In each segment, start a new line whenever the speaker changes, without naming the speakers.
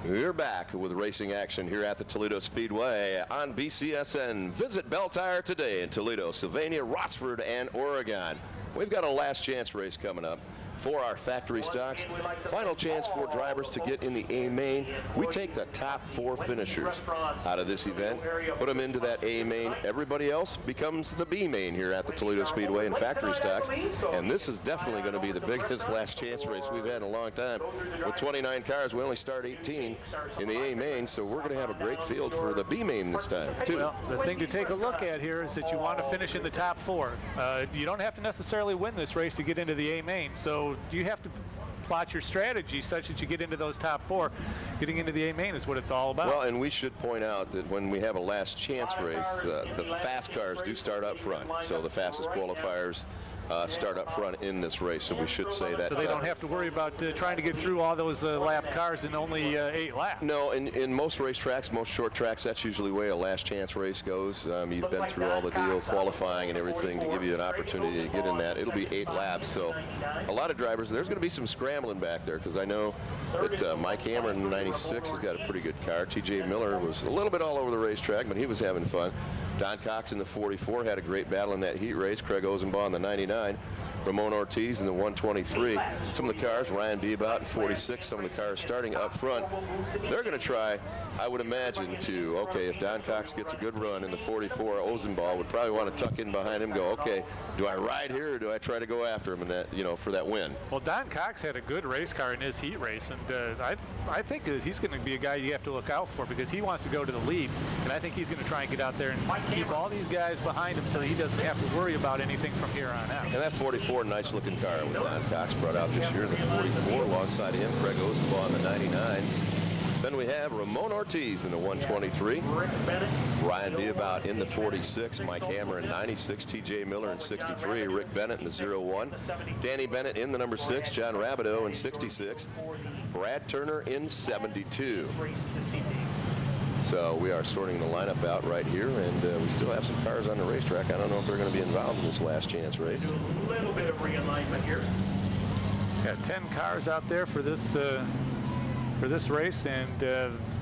We're back with racing action here at the Toledo Speedway on BCSN. Visit Bell Tire today in Toledo, Sylvania, Rossford, and Oregon. We've got a last chance race coming up for our factory stocks. Final chance for drivers to get in the A main. We take the top 4 finishers out of this event, put them into that A main. Everybody else becomes the B main here at the Toledo Speedway in factory stocks. And this is definitely going to be the biggest last chance race we've had in a long time. With 29 cars, we only start 18 in the A main, so we're going to have a great field for the B main this time, too.
Well, the thing to take a look at here is that you want to finish in the top 4. You don't have to necessarily win this race to get into the A main, so you have to plot your strategy such that you get into those top 4. Getting into the A main is what it's all about.
Well, and we should point out that when we have a last chance race, the fast cars do start up front. So the fastest qualifiers start up front in this race, so we should say that.
So they don't have to worry about trying to get through all those lap cars in only 8 laps.
No, in most racetracks, most short tracks, that's usually the way a last chance race goes. You've been through all the deal, qualifying and everything to give you an opportunity to get in that. It'll be 8 laps, so a lot of drivers, there's going to be some scrambling back there, because I know that Mike Hammer in 96 has got a pretty good car. TJ Miller was a little bit all over the racetrack, but he was having fun. Don Cox in the 44 had a great battle in that heat race. Craig Ozenbaugh in the 99. Ramon Ortiz in the 123. Some of the cars, Ryan Beabout in 46, some of the cars starting up front. They're going to try, I would imagine, to, okay, if Don Cox gets a good run in the 44, Ozenbaugh would probably want to tuck in behind him, go, okay, do I ride here or do I try to go after him in that, you know, for that win?
Well, Don Cox had a good race car in his heat race, and I think he's going to be a guy you have to look out for, because he wants to go to the lead, and I think he's going to try and get out there and keep all these guys behind him so that he doesn't have to worry about anything from here on out.
And that 44, nice looking car with Don Cox brought out this year, the 44 alongside him, Craig Ozenbaugh in the 99. Then we have Ramon Ortiz in the 123, Ryan Beabout in the 46, Mike Hammer in 96, TJ Miller in 63, Rick Bennett in the 01, Danny Bennett in the number 6, John Rabideau in 66, Brad Turner in 72. So we are sorting the lineup out right here, and we still have some cars on the racetrack. I don't know if they're going to be involved in this last chance race.
A little bit of realignment here.
Got 10 cars out there for this race, and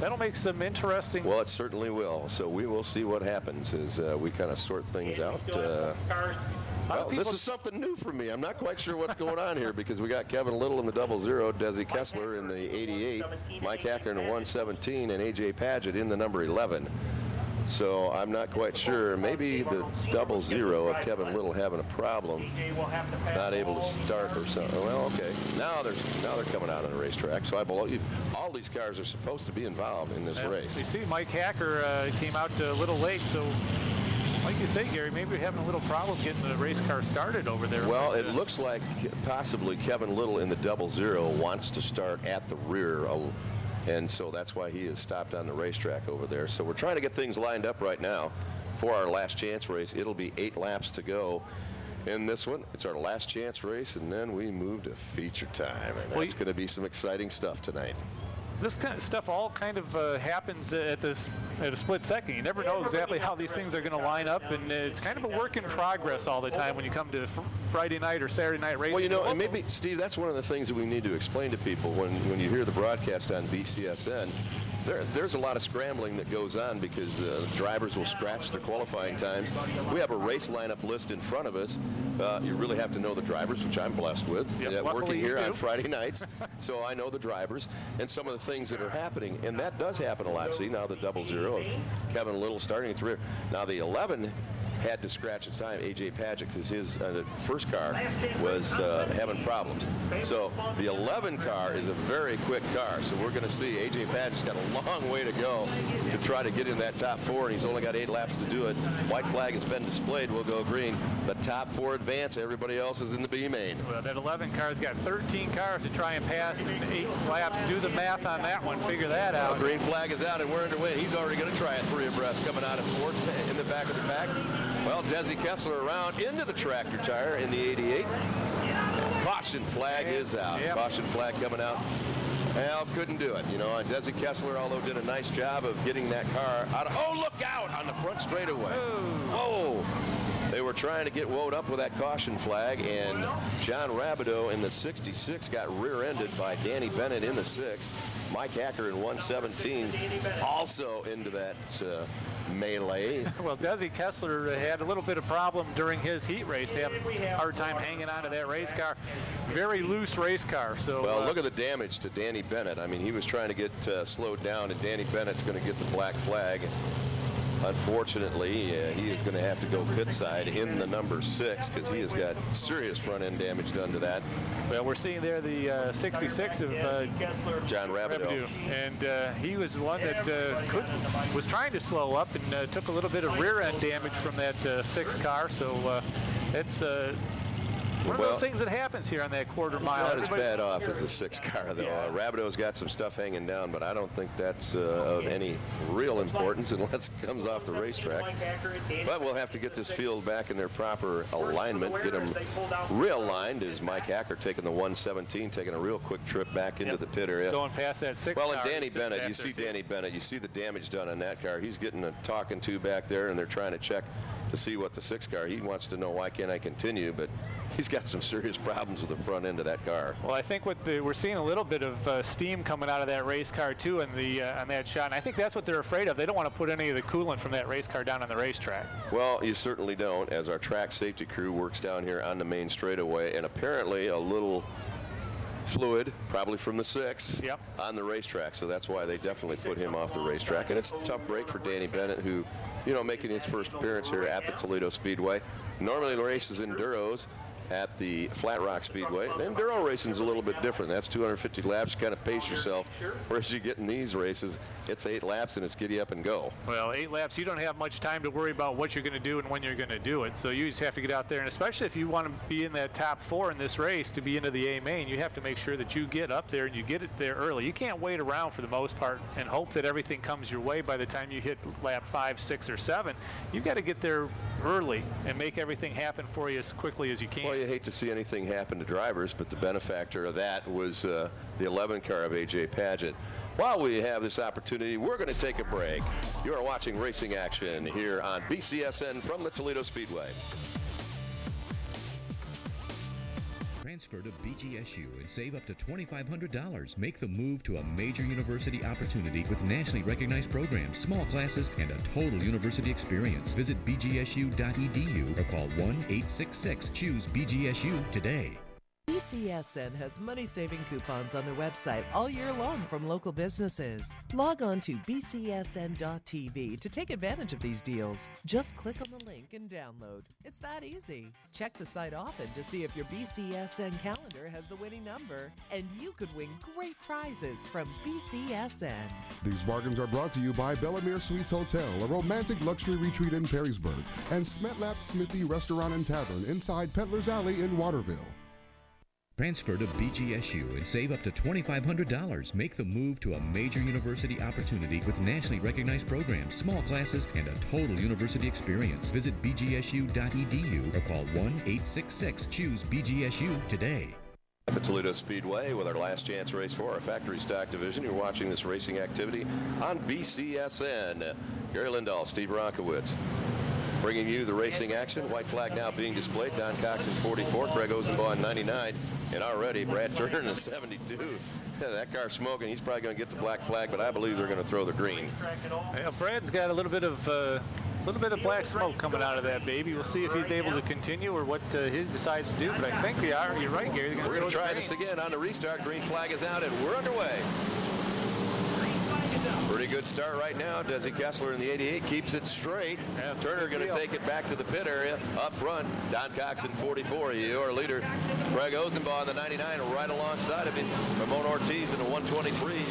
that'll make some interesting.
Well, it certainly will. So we will see what happens as we kind of sort things out. Well, this is something new for me. I'm not quite sure what's going on here, because we got Kevin Little in the 00, Desi Kessler in the 88, Mike Hacker in the 117, and AJ Paget in the number 11. So I'm not quite sure. Maybe the 00 of Kevin Little having a problem, not able to start or something. Well, okay. Now they're coming out on the racetrack. So I believe all these cars are supposed to be involved in this race.
You see, Mike Hacker came out a little late, so. Like you say, Gary, maybe we're having a little problem getting the race car started over there.
Well, it looks like possibly Kevin Little in the 00 wants to start at the rear, and so that's why he is stopped on the racetrack over there. So we're trying to get things lined up right now for our last chance race. It'll be 8 laps to go in this one. It's our last chance race, and then we move to feature time, and that's going to be some exciting stuff tonight.
This kind of stuff all kind of happens at a split second. You never know exactly how these things are going to line up, and it's kind of a work in progress all the time when you come to Friday night or Saturday night racing.
Well, you know, and maybe, Steve, that's one of the things that we need to explain to people when you hear the broadcast on BCSN. There's a lot of scrambling that goes on, because drivers will scratch their qualifying times. We have a race lineup list in front of us. You really have to know the drivers, which I'm blessed with, working here on Friday nights. So I know the drivers and some of the things that are happening, and that does happen a lot. See, now the 00, Kevin Little starting at the rear. Now the 11 had to scratch its time, AJ Paget, because his first car was having problems. So the 11 car is a very quick car. So we're going to see AJ Paget's got a long way to go to try to get in that top 4, and he's only got 8 laps to do it. White flag has been displayed. We'll go green. The top 4 advance. Everybody else is in the B main.
Well, that 11 car's got 13 cars to try and pass in 8 laps. Do the math on that one. Figure that out.
Well, green flag is out, and we're underway. He's already going to try a 3 abreast coming out of 4th in the back of the pack. Well, Desi Kessler around into the tractor tire in the 88. Caution flag is out. Yep. Caution flag coming out. Well, couldn't do it. You know, and Desi Kessler, although did a nice job of getting that car out of, oh, look out on the front straightaway.
Oh.
Whoa. They were trying to get woed up with that caution flag, and John Rabideau in the 66 got rear-ended by Danny Bennett in the 6. Mike Hacker in 117 also into that melee.
Well, Desi Kessler had a little bit of problem during his heat race. He had a hard time hanging on to that race car. Very loose race car. So
well, look at the damage to Danny Bennett. I mean, he was trying to get slowed down, and Danny Bennett's going to get the black flag. Unfortunately, he is going to have to go pit side in the number 6 because he has got serious front-end damage done to that.
Well, we're seeing there the 66 of
John Rabideau.
And he was the one that was trying to slow up and took a little bit of rear-end damage from that 6 car. So it's one of those things that happens here on that quarter mile.
Not as bad off as a 6 car, though. Rabideau's got some stuff hanging down, but I don't think that's of any real importance unless it comes off the racetrack. But we'll have to get this field back in their proper alignment, get them realigned. Is Mike Hacker taking the 117, taking a real quick trip back into the pit area.
Going past that 6
well,
car.
and Danny Bennett, you see Danny Bennett, you see the damage done on that car. He's getting a talking to back there, and they're trying to check to see what the 6 car. He wants to know why can't I continue, but he's got some serious problems with the front end of that car.
Well, I think we're seeing a little bit of steam coming out of that race car too on that shot, and I think that's what they're afraid of. They don't want to put any of the coolant from that race car down on the racetrack.
Well, you certainly don't, as our track safety crew works down here on the main straightaway, and apparently a little fluid, probably from the 6, on the racetrack, so that's why they definitely put him off the racetrack. And it's a tough break for Danny Bennett, who, you know, making his first appearance here at the Toledo Speedway. Normally races enduros at the Flat Rock Speedway. Enduro racing's a little bit different. That's 250 laps, kind of pace yourself. Whereas you get in these races, it's 8 laps and it's giddy up and go.
Well, 8 laps, you don't have much time to worry about what you're going to do and when you're going to do it. So you just have to get out there, and especially if you want to be in that top 4 in this race to be into the A main, you have to make sure that you get up there and you get it there early. You can't wait around for the most part and hope that everything comes your way by the time you hit lap 5, 6, or 7. You've got to get there early and make everything happen for you as quickly as you can.
Well, you hate to see anything happen to drivers, but the benefactor of that was the 11 car of A.J. Paget. While we have this opportunity, we're going to take a break. You are watching Racing Action here on BCSN from the Toledo Speedway.
Transfer to BGSU and save up to $2,500. Make the move to a major university opportunity with nationally recognized programs, small classes, and a total university experience. Visit bgsu.edu or call 1-866-CHOOSE-BGSU today.
BCSN has money-saving coupons on their website all year long from local businesses. Log on to bcsn.tv to take advantage of these deals. Just click on the link and download. It's that easy. Check the site often to see if your BCSN calendar has the winning number, and you could win great prizes from BCSN.
These bargains are brought to you by Bellamere Suites Hotel, a romantic luxury retreat in Perrysburg, and Smetlap Smithy Restaurant and Tavern inside Peddler's Alley in Waterville.
Transfer to BGSU and save up to $2,500. Make the move to a major university opportunity with nationally recognized programs, small classes, and a total university experience. Visit bgsu.edu or call 1-866-CHOOSE-BGSU today.
At the Toledo Speedway with our last chance race for our factory stock division. You're watching this racing activity on BCSN. Gary Lindahl, Steve Ronkowitz, bringing you the racing action. White flag now being displayed. Don Cox in 44, Craig Ozenbaugh in 99, and already Brad Turner in 72. That car's smoking. He's probably going to get the black flag, but I believe they're going to throw the green.
Yeah, Brad's got a little bit of black smoke coming out of that baby. We'll see if he's able to continue or what he decides to do. But I think you're right, Gary.
We're going to try this again on the restart. Green flag is out, and we're underway. Pretty good start right now. Desi Kessler in the 88 keeps it straight.
Yeah,
Turner going to take it back to the pit area. Up front, Don Cox in 44, your leader. Craig Ozenbaugh in the 99 right alongside of him. Ramon Ortiz in the 123.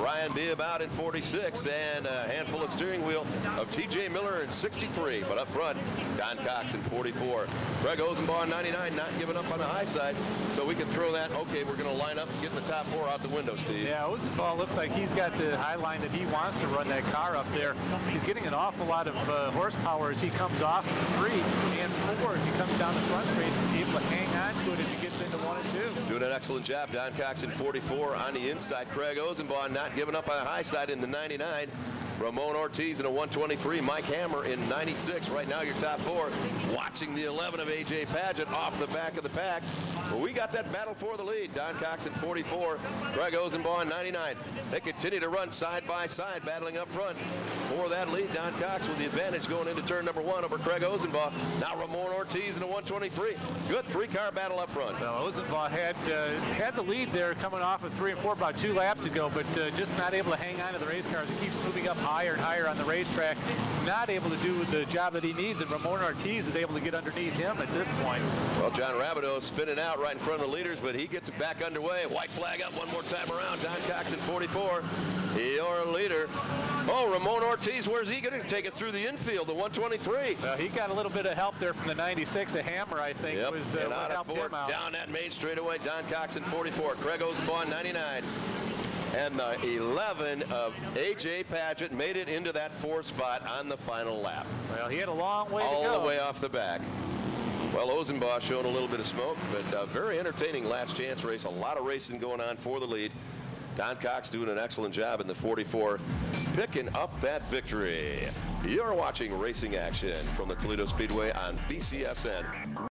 Ryan Bibb out in 46, and a handful of steering wheel of T.J. Miller in 63. But up front, Don Cox in 44. Craig Ozenbaugh in 99, not giving up on the high side. So we can throw that. Okay, we're going to line up and get in the top 4 out the window, Steve.
Yeah, Ozenbaugh looks like he's got the high line that he wants to run that car up there. He's getting an awful lot of horsepower as he comes off 3 and 4 as he comes down the front straight. He's able to hang on to it as he gets into 1 and 2.
Doing an excellent job. Don Cox in 44 on the inside. Craig Ozenbaugh not giving up on the high side in the 99. Ramon Ortiz in a 123. Mike Hammer in 96. Right now, your top four. Watching the 11 of A.J. Paget off the back of the pack. Well, we got that battle for the lead. Don Cox at 44. Craig Ozenbaugh in 99. They continue to run side by side, battling up front for that lead. Don Cox with the advantage going into turn number 1 over Craig Ozenbaugh. Now Ramon Ortiz in a 123. Good three-car battle up front.
Well, Ozenbaugh had the lead there coming off of 3 and 4 about 2 laps ago, but just not able to hang on to the race cars. It keeps moving up higher and higher on the racetrack. Not able to do the job that he needs, and Ramon Ortiz is able to get underneath him at this point.
Well, John Rabideau spinning out right in front of the leaders, but he gets it back underway. White flag up one more time around. Don Cox at 44. Your leader. Oh, Ramon Ortiz, where's he going to take it through the infield, the 123?
He got a little bit of help there from the 96. A Hammer, I think,
Yep.
was
and
what
out
helped
of fourth,
him out.
down that main straightaway. Don Cox at 44. Craig Ozenbaugh 99. And the 11 of A.J. Paget made it into that 4th spot on the final lap.
Well, he had a long way to go.
All the way off the back. Well, Ozenbaugh showing a little bit of smoke, but a very entertaining last chance race. A lot of racing going on for the lead. Don Cox doing an excellent job in the 44, picking up that victory. You're watching racing action from the Toledo Speedway on BCSN.